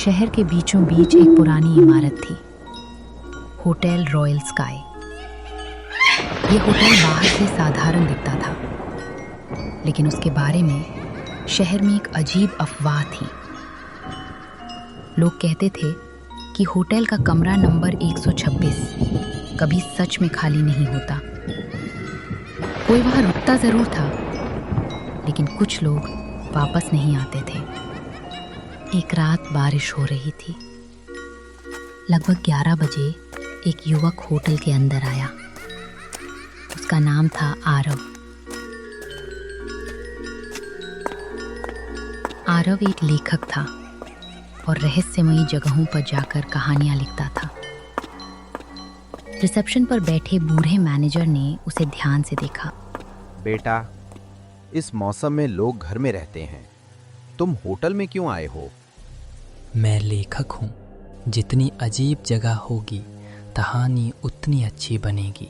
शहर के बीचों बीच एक पुरानी इमारत थी, होटल रॉयल स्काई। ये होटल बाहर से साधारण दिखता था, लेकिन उसके बारे में शहर में एक अजीब अफवाह थी। लोग कहते थे कि होटल का कमरा नंबर 126 कभी सच में खाली नहीं होता। कोई वहां रुकता जरूर था, लेकिन कुछ लोग वापस नहीं आते थे। एक रात बारिश हो रही थी। लगभग 11 बजे एक युवक होटल के अंदर आया। उसका नाम था आरव। आरव एक लेखक था और रहस्यमयी जगहों पर जाकर कहानियां लिखता था। रिसेप्शन पर बैठे बूढ़े मैनेजर ने उसे ध्यान से देखा। बेटा, इस मौसम में लोग घर में रहते हैं, तुम होटल में क्यों आए हो? मैं लेखक हूँ। जितनी अजीब जगह होगी, कहानी उतनी अच्छी बनेगी।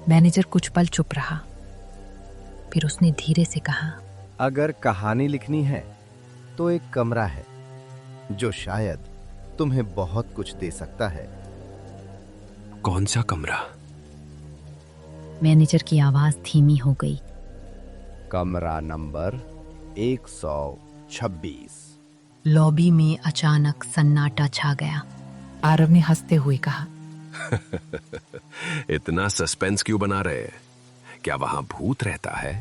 मैनेजर कुछ पल चुप रहा, फिर उसने धीरे से कहा, अगर कहानी लिखनी है तो एक कमरा है जो शायद तुम्हें बहुत कुछ दे सकता है। कौन सा कमरा? मैनेजर की आवाज धीमी हो गई। कमरा नंबर 126। लॉबी में अचानक सन्नाटा छा गया। आरव ने हंसते हुए कहा, इतना सस्पेंस क्यों बना रहे? क्या वहां भूत रहता है?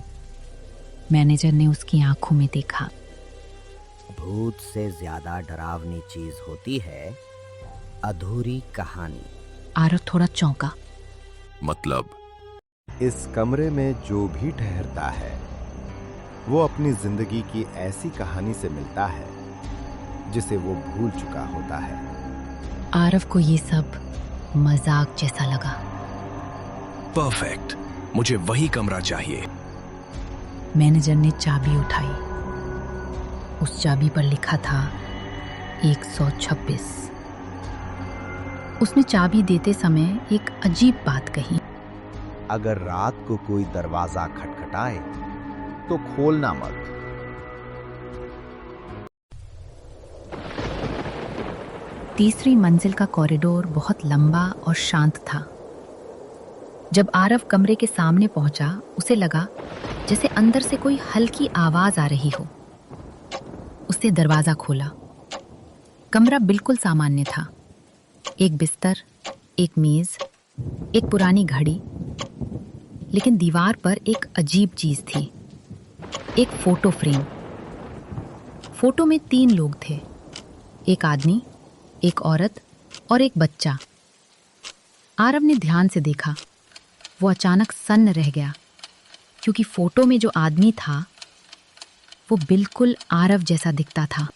मैनेजर ने उसकी आंखों में देखा। भूत से ज्यादा डरावनी चीज होती है अधूरी कहानी। आरव थोड़ा चौंका। मतलब? इस कमरे में जो भी ठहरता है वो अपनी जिंदगी की ऐसी कहानी से मिलता है जिसे वो भूल चुका होता है। आरव को ये सब मजाक जैसा लगा। परफेक्ट, मुझे वही कमरा चाहिए। मैनेजर ने चाबी उठाई। उस चाबी पर लिखा था 126। उसने चाबी देते समय एक अजीब बात कही। अगर रात को कोई दरवाजा खटखटाए तो खोलना मत। तीसरी मंजिल का कॉरिडोर बहुत लंबा और शांत था। जब आरव कमरे के सामने पहुंचा, उसे लगा जैसे अंदर से कोई हल्की आवाज आ रही हो। उसने दरवाजा खोला। कमरा बिल्कुल सामान्य था। एक बिस्तर, एक मेज, एक पुरानी घड़ी, लेकिन दीवार पर एक अजीब चीज थी, एक फोटो फ्रेम। फोटो में 3 लोग थे, एक आदमी, एक औरत और एक बच्चा। आरव ने ध्यान से देखा। वो अचानक सन्न रह गया, क्योंकि फोटो में जो आदमी था वो बिल्कुल आरव जैसा दिखता था।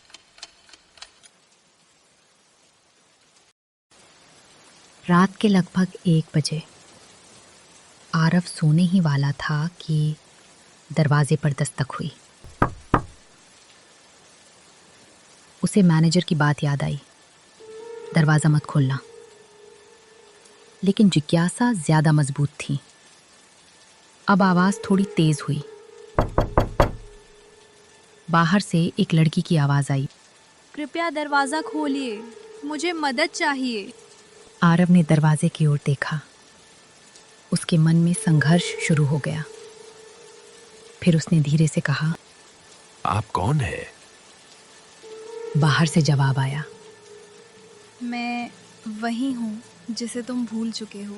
रात के लगभग 1 बजे आरव सोने ही वाला था कि दरवाजे पर दस्तक हुई। उसे मैनेजर की बात याद आई, दरवाजा मत खोलना। लेकिन जिज्ञासा ज्यादा मजबूत थी। अब आवाज थोड़ी तेज हुई। बाहर से एक लड़की की आवाज आई, कृपया दरवाजा खोलिए, मुझे मदद चाहिए। आरव ने दरवाजे की ओर देखा। उसके मन में संघर्ष शुरू हो गया। फिर उसने धीरे से कहा, आप कौन है? बाहर से जवाब आया, मैं वही हूँ जिसे तुम भूल चुके हो।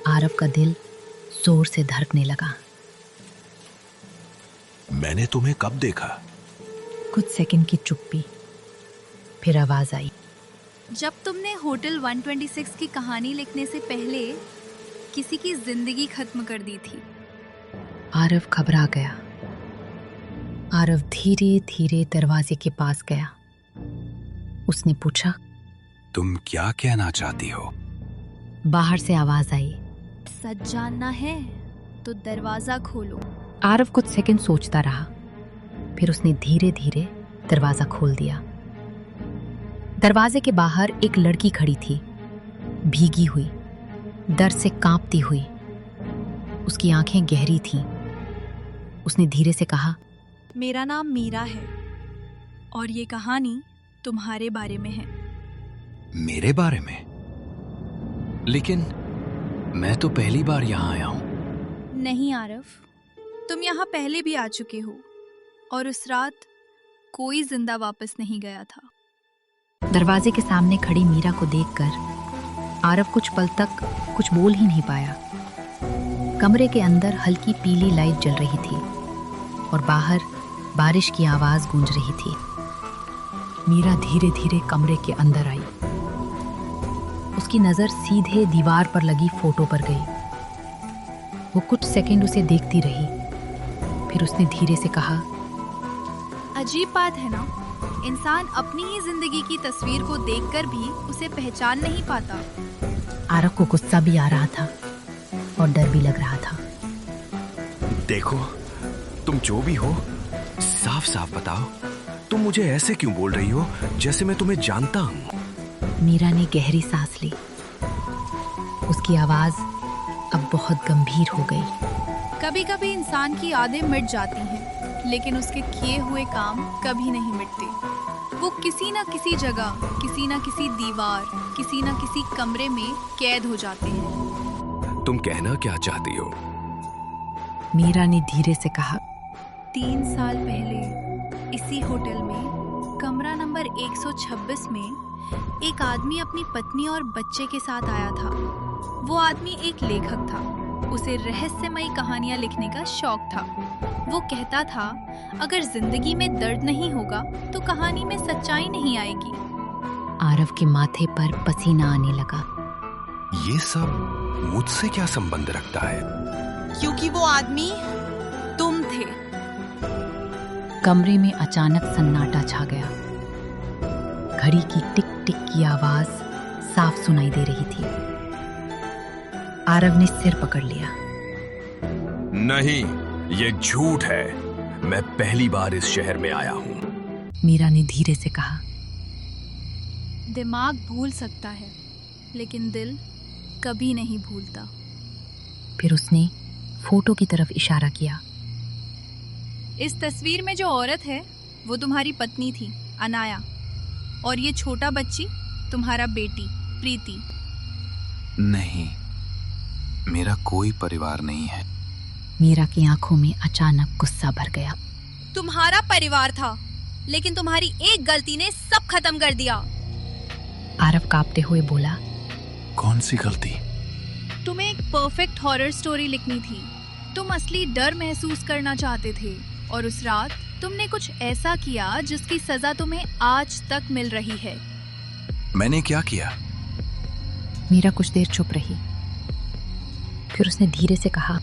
आरव का दिल जोर से धड़कने लगा। मैंने तुम्हें कब देखा? कुछ सेकंड की चुप्पी, फिर आवाज आई, जब तुमने होटल 126 की कहानी लिखने से पहले किसी की जिंदगी खत्म कर दी थी। आरव घबरा गया। आरव धीरे धीरे दरवाजे के पास गया। उसने पूछा, तुम क्या कहना चाहती हो? बाहर से आवाज आई, सच जानना है तो दरवाजा खोलो। आरव कुछ सेकंड सोचता रहा, फिर उसने धीरे धीरे दरवाजा खोल दिया। दरवाजे के बाहर एक लड़की खड़ी थी, भीगी हुई, डर से कांपती हुई। उसकी आंखें गहरी थीं। उसने धीरे से कहा, मेरा नाम मीरा है और ये कहानी तुम्हारे बारे में है। मेरे बारे में? लेकिन मैं तो पहली बार यहाँ आया हूँ। नहीं आरव, तुम यहाँ पहले भी आ चुके हो और उस रात कोई जिंदा वापस नहीं गया था। दरवाजे के सामने खड़ी मीरा को देखकर आरव कुछ पल तक कुछ बोल ही नहीं पाया। कमरे के अंदर हल्की पीली लाइट जल रही थी और बाहर बारिश की आवाज गूंज रही थी। मीरा धीरे धीरे कमरे के अंदर आई। उसकी नजर सीधे दीवार पर लगी फोटो पर गई। वो कुछ सेकंड उसे देखती रही, फिर उसने धीरे से कहा, अजीब बात है ना, इंसान अपनी ही जिंदगी की तस्वीर को देखकर भी उसे पहचान नहीं पाता। आरव को गुस्सा भी आ रहा था और डर भी लग रहा था। देखो, तुम जो भी हो, साफ साफ बताओ, तुम मुझे ऐसे क्यों बोल रही हो जैसे मैं तुम्हें जानता हूँ? मीरा ने गहरी सांस ली। उसकी आवाज अब बहुत गंभीर हो गई। कभी कभी इंसान की यादें मिट जाती हैं, लेकिन उसके किए हुए काम कभी नहीं मिटते। वो किसी न किसी जगह, किसी न किसी दीवार, किसी न किसी कमरे में कैद हो जाते हैं। तुम कहना क्या चाहती हो? मीरा ने धीरे से कहा, 3 साल पहले इसी होटल में कमरा नंबर 126 में एक आदमी अपनी पत्नी और बच्चे के साथ आया था। वो आदमी एक लेखक था। उसे रहस्यमयी कहानियां लिखने का शौक था। वो कहता था, अगर जिंदगी में दर्द नहीं होगा तो कहानी में सच्चाई नहीं आएगी। आरव के माथे पर पसीना आने लगा। ये सब मुझसे क्या संबंध रखता है? क्योंकि वो आदमी तुम थे। कमरे में अचानक सन्नाटा छा गया। घड़ी की टिक टिक की आवाज साफ सुनाई दे रही थी। आरव ने सिर पकड़ लिया। नहीं, ये झूठ है। मैं पहली बार इस शहर में आया हूँ। मीरा ने धीरे से कहा, दिमाग भूल सकता है, लेकिन दिल कभी नहीं भूलता। फिर उसने फोटो की तरफ इशारा किया। इस तस्वीर में जो औरत है वो तुम्हारी पत्नी थी, अनाया, और ये छोटा बच्ची तुम्हारा बेटी, प्रीति। नहीं, मेरा कोई परिवार नहीं है। मीरा की आंखों में अचानक गुस्सा भर गया। तुम्हारा परिवार था, लेकिन तुम्हारी एक गलती ने सब खत्म कर दिया। आरव कांपते हुए बोला, कौन सी गलती? तुम्हें एक परफेक्ट हॉरर स्टोरी लिखनी थी। तुम असली डर महसूस करना चाहते थे, और उस रात तुमने कुछ ऐसा किया जिसकी सजा तुम्हें आज तक मिल रही है। मैंने क्या किया? मीरा कुछ देर चुप रही, फिर उसने धीरे से कहा,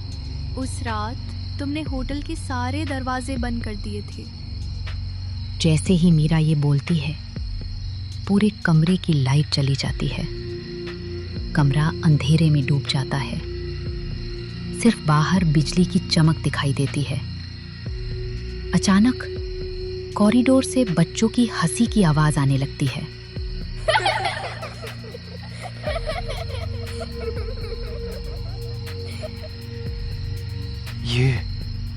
उस रात तुमने होटल के सारे दरवाजे बंद कर दिए थे। जैसे ही मीरा ये बोलती है, पूरे कमरे की लाइट चली जाती है। कमरा अंधेरे में डूब जाता है। सिर्फ बाहर बिजली की चमक दिखाई देती है। अचानक कॉरिडोर से बच्चों की हंसी की आवाज आने लगती है।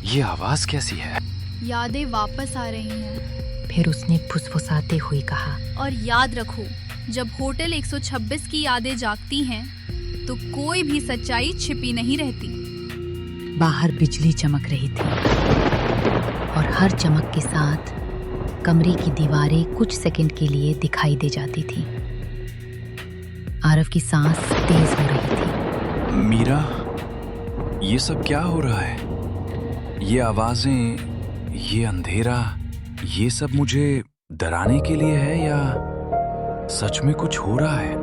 ये आवाज कैसी है? यादें वापस आ रही हैं। फिर उसने फुसफुसाते हुए कहा, और याद रखो, जब होटल 126 की यादें जागती हैं तो कोई भी सच्चाई छिपी नहीं रहती। बाहर बिजली चमक रही थी और हर चमक के साथ कमरे की दीवारें कुछ सेकंड के लिए दिखाई दे जाती थीं। आरव की सांस तेज हो रही थी। मीरा, ये सब क्या हो रहा है? ये आवाजें, ये अंधेरा, ये सब मुझे डराने के लिए है या सच में कुछ हो रहा है?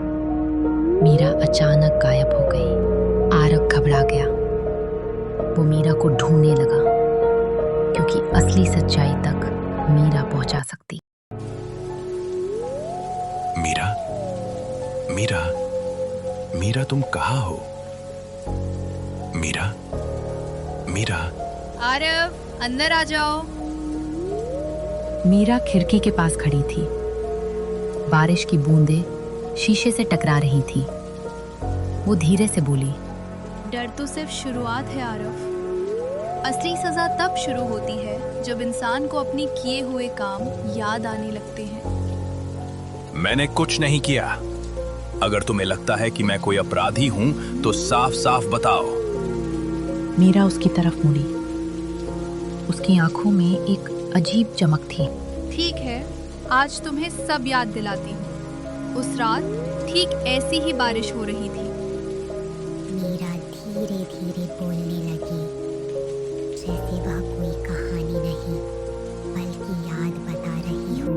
मीरा अचानक गायब हो गई। आरव घबरा गया। वो मीरा को ढूंढने लगा, क्योंकि असली सच्चाई तक मीरा पहुंचा सकती। मीरा, मीरा, मीरा, तुम कहाँ हो? मीरा, मीरा। आरव, अंदर आ जाओ। मीरा खिड़की के पास खड़ी थी। बारिश की बूंदें शीशे से टकरा रही थीं। वो धीरे से बोली, डर तो सिर्फ शुरुआत है आरव। असली सजा तब शुरू होती है जब इंसान को अपने किए हुए काम याद आने लगते हैं। मैंने कुछ नहीं किया। अगर तुम्हें लगता है कि मैं कोई अपराधी हूं तो साफ साफ बताओ। मीरा उसकी तरफ मुड़ी। उसकी आंखों में एक अजीब चमक थी। ठीक है, आज तुम्हें सब याद दिलाती हूँ। उस रात ठीक ऐसी ही बारिश हो रही थी। मीरा धीरे धीरे बोलने लगी, जैसे वह कोई कहानी नहीं बल्कि याद बता रही हो।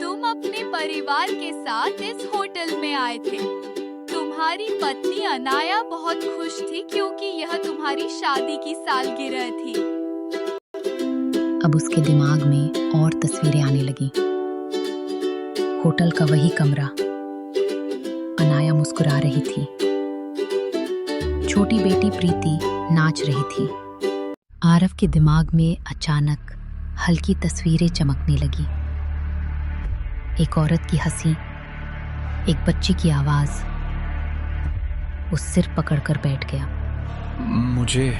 तुम अपने परिवार के साथ इस होटल में आए थे। तुम्हारी पत्नी अनाया बहुत खुश थी क्योंकि यह तुम्हारी शादी की सालगिरह थी। अब उसके दिमाग में और तस्वीरें आने लगी। होटल का वही कमरा, अनाया मुस्कुरा रही थी, छोटी बेटी प्रीति नाच रही थी। आरव के दिमाग में अचानक हल्की तस्वीरें चमकने लगी। एक औरत की हंसी, एक बच्ची की आवाज। वो सिर पकड़कर बैठ गया। मुझे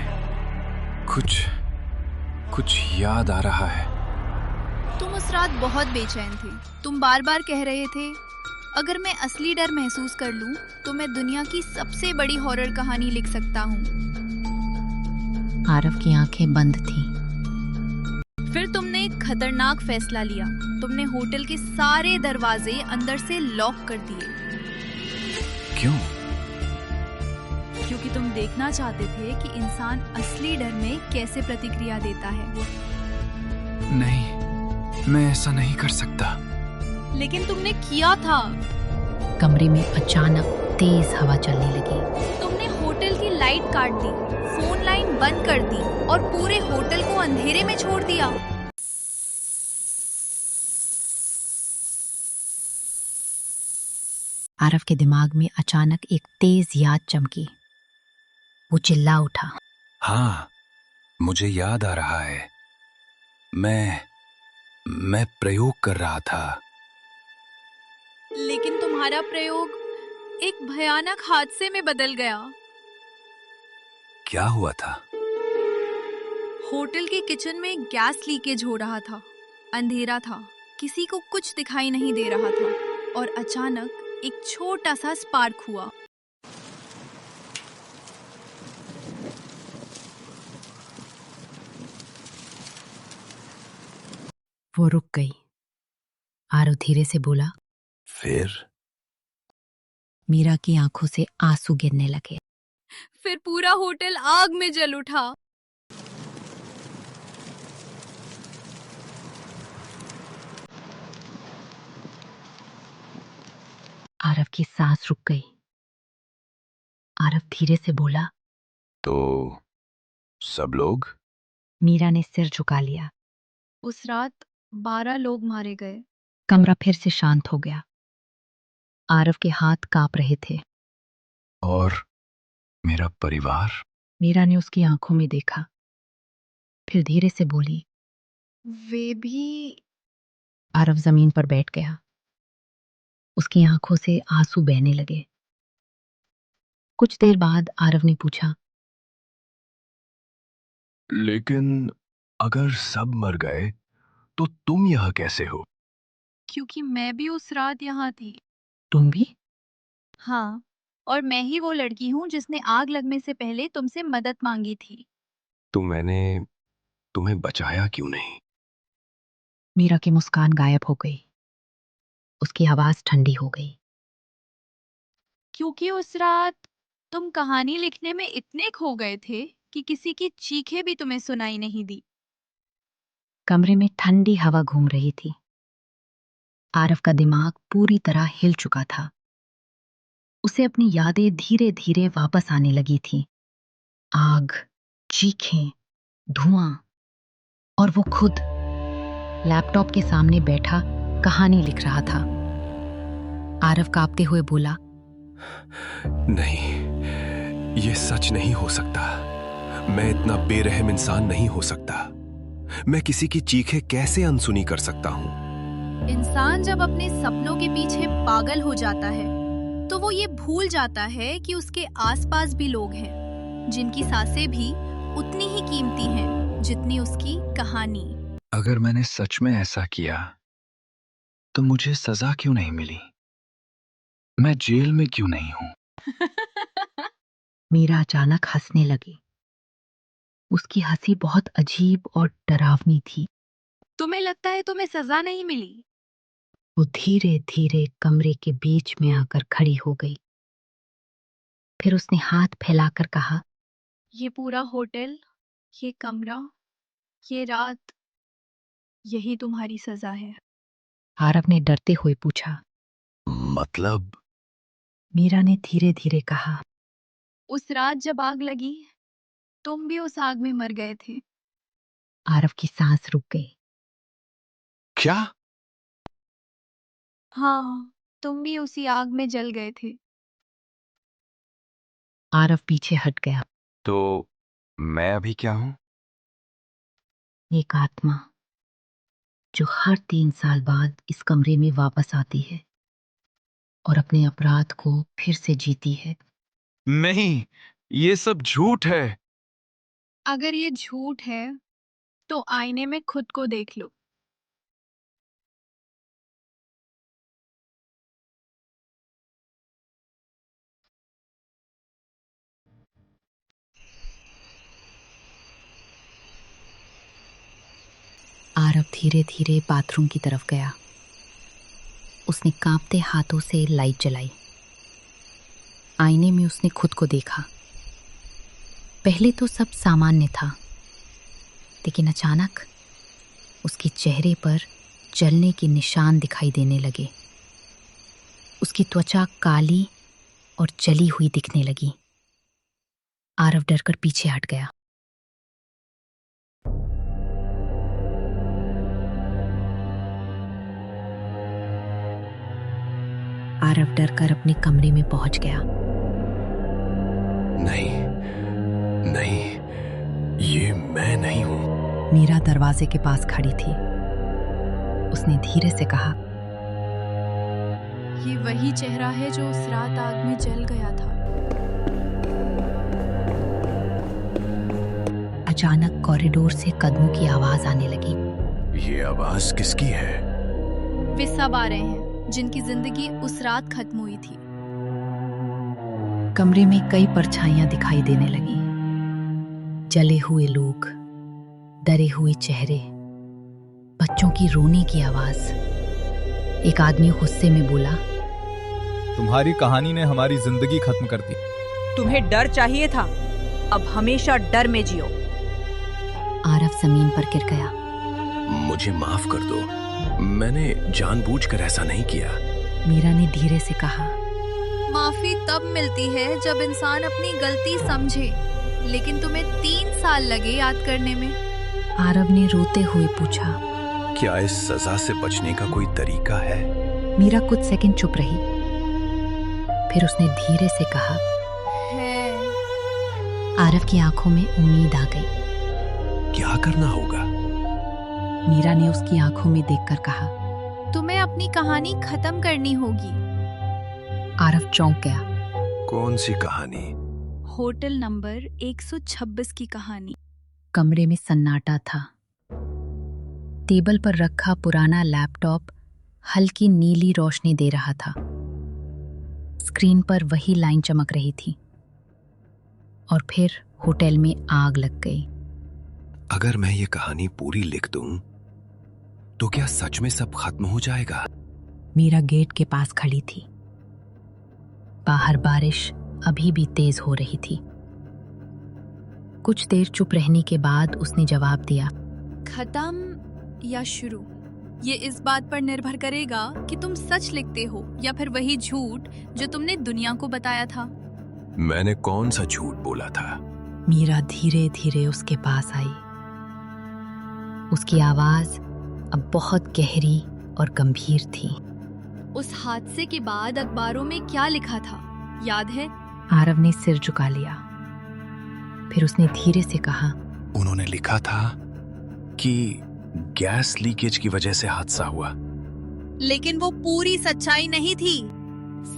कुछ याद आ रहा है। तुम उस रात बहुत बेचैन थे। तुम बार बार कह रहे थे, अगर मैं असली डर महसूस कर लूं तो मैं दुनिया की सबसे बड़ी हॉरर कहानी लिख सकता हूं। आरव की आंखें बंद थीं। फिर तुमने एक खतरनाक फैसला लिया। तुमने होटल के सारे दरवाजे अंदर से लॉक कर दिए। क्यों? क्योंकि तुम देखना चाहते थे कि इंसान असली डर में कैसे प्रतिक्रिया देता है। नहीं, मैं ऐसा नहीं कर सकता। लेकिन तुमने किया था। कमरे में अचानक तेज हवा चलने लगी। तुमने होटल की लाइट काट दी, फोन लाइन बंद कर दी और पूरे होटल को अंधेरे में छोड़ दिया। आरव के दिमाग में अचानक एक तेज याद चमकी। वो चिल्ला उठा, हाँ, मुझे याद आ रहा है। मैं प्रयोग कर रहा था। लेकिन तुम्हारा प्रयोग एक भयानक हादसे में बदल गया। क्या हुआ था? होटल के किचन में गैस लीकेज हो रहा था। अंधेरा था, किसी को कुछ दिखाई नहीं दे रहा था और अचानक एक छोटा सा स्पार्क हुआ। वो रुक गई। आरव धीरे से बोला। फिर? मीरा की आंखों से आंसू गिरने लगे। फिर पूरा होटल आग में जल उठा। आरव की सांस रुक गई। आरव धीरे से बोला, तो सब लोग? मीरा ने सिर झुका लिया। उस रात 12 लोग मारे गए। कमरा फिर से शांत हो गया। आरव के हाथ कांप रहे थे। और मेरा परिवार? मीरा ने उसकी आंखों में देखा, फिर धीरे से बोली, वे भी। आरव जमीन पर बैठ गया। उसकी आंखों से आंसू बहने लगे। कुछ देर बाद आरव ने पूछा, लेकिन अगर सब मर गए तो तुम यह कैसे हो? क्योंकि मैं भी उस रात यहाँ थी। तुम भी? हाँ, और मैं ही वो लड़की हूँ जिसने आग लगने से पहले तुमसे मदद मांगी थी। तो मैंने तुम्हें बचाया क्यों नहीं? मीरा की मुस्कान गायब हो गई। उसकी आवाज ठंडी हो गई। क्योंकि उस रात तुम कहानी लिखने में इतने खो गए थे कि किसी की चीखें भी तुम्हें सुनाई नहीं दी। कमरे में ठंडी हवा घूम रही थी। आरव का दिमाग पूरी तरह हिल चुका था। उसे अपनी यादें धीरे धीरे वापस आने लगी थी। आग, चीखें, धुआं और वो खुद लैपटॉप के सामने बैठा कहानी लिख रहा था। आरव कांपते हुए बोला, नहीं, यह सच नहीं हो सकता। मैं इतना बेरहम इंसान नहीं हो सकता। मैं किसी की चीखें कैसे अनसुनी कर सकता हूँ? इंसान जब अपने सपनों के पीछे पागल हो जाता है तो वो ये भूल जाता है कि उसके आसपास भी लोग हैं जिनकी सांसें भी उतनी ही कीमती हैं जितनी उसकी कहानी। अगर मैंने सच में ऐसा किया तो मुझे सजा क्यों नहीं मिली? मैं जेल में क्यों नहीं हूं? मीरा अचानक हंसने लगी। उसकी हंसी बहुत अजीब और डरावनी थी। तुम्हें लगता है तुम्हें सजा नहीं मिली? वो धीरे धीरे कमरे के बीच में आकर खड़ी हो गई। फिर उसने हाथ फैलाकर कहा, ये पूरा होटल, ये कमरा, ये रात, यही तुम्हारी सजा है। आरव ने डरते हुए पूछा। मतलब? मीरा ने धीरे धीरे कहा, उस रात जब आग लगी, तुम भी उस आग में मर गए थे। आरव की सांस रुक गई। क्या? हाँ, तुम भी उसी आग में जल गए थे। आरव पीछे हट गया। तो मैं अभी क्या हूं? एक आत्मा जो हर 3 साल बाद इस कमरे में वापस आती है और अपने अपराध को फिर से जीती है। नहीं, ये सब झूठ है। अगर ये झूठ है, तो आईने में खुद को देख लो। आरव धीरे धीरे बाथरूम की तरफ गया। उसने कांपते हाथों से लाइट जलाई। आईने में उसने खुद को देखा। पहले तो सब सामान्य था, लेकिन अचानक उसके चेहरे पर जलने के निशान दिखाई देने लगे। उसकी त्वचा काली और जली हुई दिखने लगी। आरव डरकर पीछे हट गया। आरव डरकर अपने कमरे में पहुंच गया। नहीं, नहीं, ये मैं नहीं हूं। मीरा दरवाजे के पास खड़ी थी। उसने धीरे से कहा, ये वही चेहरा है जो उस रात आग में जल गया था। अचानक कॉरिडोर से कदमों की आवाज आने लगी। ये आवाज किसकी है? वे सब आ रहे हैं जिनकी जिंदगी उस रात खत्म हुई थी। कमरे में कई परछाइयां दिखाई देने लगी। जले हुए लोग, डरे हुए चेहरे, बच्चों की रोने की आवाज। एक आदमी गुस्से में बोला, तुम्हारी कहानी ने हमारी जिंदगी खत्म कर दी। तुम्हें डर चाहिए था, अब हमेशा डर में जियो। आरव जमीन पर गिर गया। मुझे माफ कर दो, मैंने जानबूझकर ऐसा नहीं किया। मीरा ने धीरे से कहा, माफी तब मिलती है जब इंसान अपनी गलती समझे, लेकिन तुम्हें 3 साल लगे याद करने में। आरव ने रोते हुए पूछा, क्या इस सजा से बचने का कोई तरीका है? मीरा कुछ सेकंड चुप रही। फिर उसने धीरे से कहा, है। आरव की आंखों में उम्मीद आ गई। क्या करना होगा? मीरा ने उसकी आंखों में देखकर कहा, तुम्हें अपनी कहानी खत्म करनी होगी। आरव चौंक गया। कौन सी कहानी? होटल नंबर 126 की कहानी। कमरे में सन्नाटा था। टेबल पर रखा पुराना लैपटॉप हल्की नीली रोशनी दे रहा था। स्क्रीन पर वही लाइन चमक रही थी। और फिर होटल में आग लग गई। अगर मैं ये कहानी पूरी लिख दूं, तो क्या सच में सब खत्म हो जाएगा? मीरा गेट के पास खड़ी थी। बाहर बारिश अभी भी तेज हो रही थी। कुछ देर चुप रहने के बाद उसने जवाब दिया, खत्म या शुरू, ये इस बात पर निर्भर करेगा कि तुम सच लिखते हो या फिर वही झूठ जो तुमने दुनिया को बताया था। मैंने कौन सा झूठ बोला था? मीरा धीरे धीरे उसके पास आई। उसकी आवाज अब बहुत गहरी और गंभीर थी। उस हादसे के बाद अखबारों में क्या लिखा था, याद है? आरव ने सिर झुका लिया। फिर उसने धीरे से कहा, उन्होंने लिखा था कि गैस लीकेज की वजह से हादसा हुआ। लेकिन वो पूरी सच्चाई नहीं थी।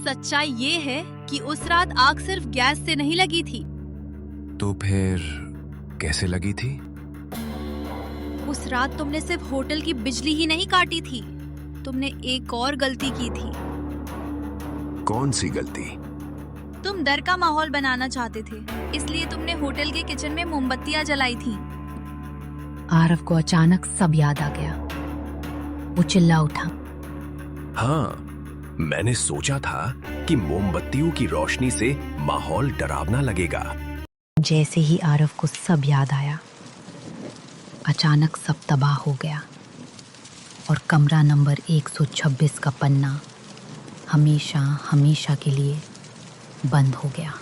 सच्चाई ये है कि उस रात आग सिर्फ गैस से नहीं लगी थी। तो फिर कैसे लगी थी? उस रात तुमने सिर्फ होटल की बिजली ही नहीं काटी थी, तुमने एक और गलती की थी। कौन सी गलती? तुम डर का माहौल बनाना चाहते थे, इसलिए तुमने होटल के किचन में मोमबत्तियां जलाई थी। आरव को अचानक सब याद आ गया। वो चिल्ला उठा। हाँ, मैंने सोचा था कि मोमबत्तियों की रोशनी से माहौल डरावना लगेगा। जैसे ही आरव को सब याद आया, अचानक सब तबाह हो गया और कमरा नंबर 126 का पन्ना हमेशा हमेशा के लिए बंद हो गया।